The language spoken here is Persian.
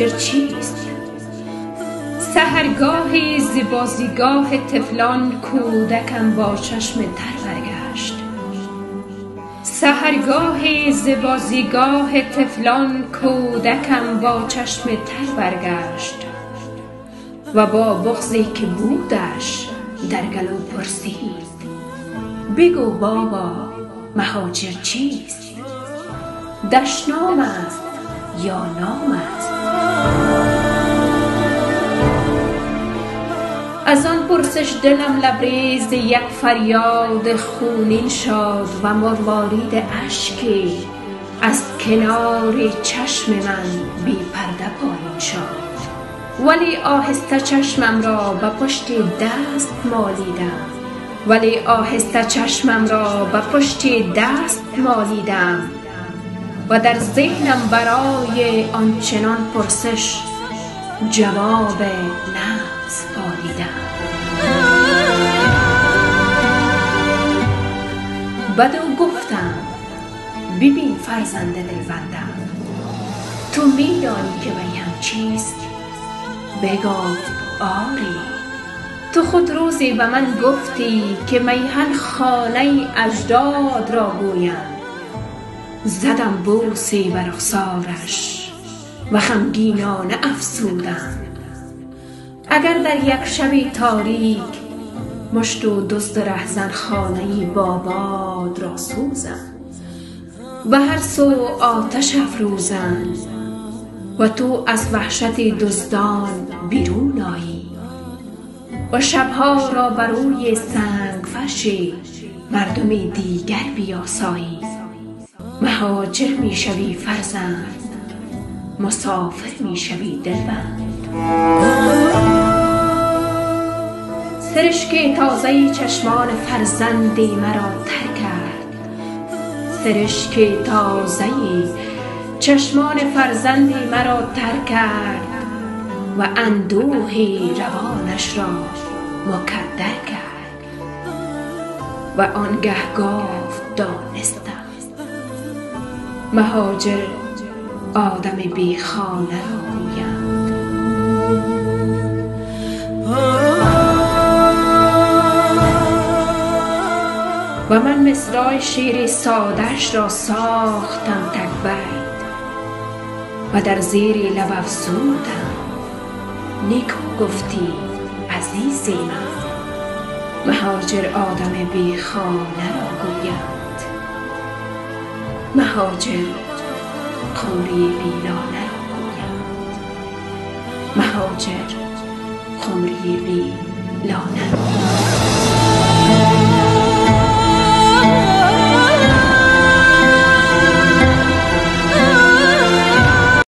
مهاجر چیست؟ سحرگاهی ز بازیگاه طفلان کودکم با چشم تر برگشت. سحرگاهی ز بازیگاه طفلان کودکم با چشم تر برگشت و با بغضی که بودش در گلو پرسید بگو بابا مهاجر چیست؟ دشنام است یا نام است؟ از آن پرسش دلم لبریز یک فریاد خونین شد و مروارید اشکی از کنار چشم من بی پرده پایین شد. ولی آهسته چشمم را به پشت دست مالیدم و در ذهنم برای آنچنان پرسش جواب نفس پالیدم. بعد او گفتم ببین فرزند دلبندم، تو میدانی که میهم چیست؟ بگفت آری، تو خود روزی به من گفتی که میهن خانه اجداد را گویم. زدم بوسی بر رخسارش و غمگینانه افسودم. اگر در یک شب تاریک مشت و دزد رهزن خانه باباد را سوزم و هر سو آتش افروزم و تو از وحشت دزدان بیرون آیی و شبها را بر روی سنگ فرشی مردم دیگر بیاسایی، مهاجر میشوی فرزند، مسافر میشوی دلبند. سرشک تازه چشمان فرزندی مرا تر کرد، سرشک تازه چشمان فرزندی مرا تر کرد و اندوهی روانش را مکدر کرد و آنگه گفت دانستم مهاجر آدم بی خانه را گویند. و من مصرع شعر ساده‌اش را ساختم تکبیر و در زیر لب افزودم نیکو گفتی عزیزی من، مهاجر آدم بی خانه را گویند. مهاجر قمری بی لانه را گویند. مهاجر قمری بی لانه را گویند.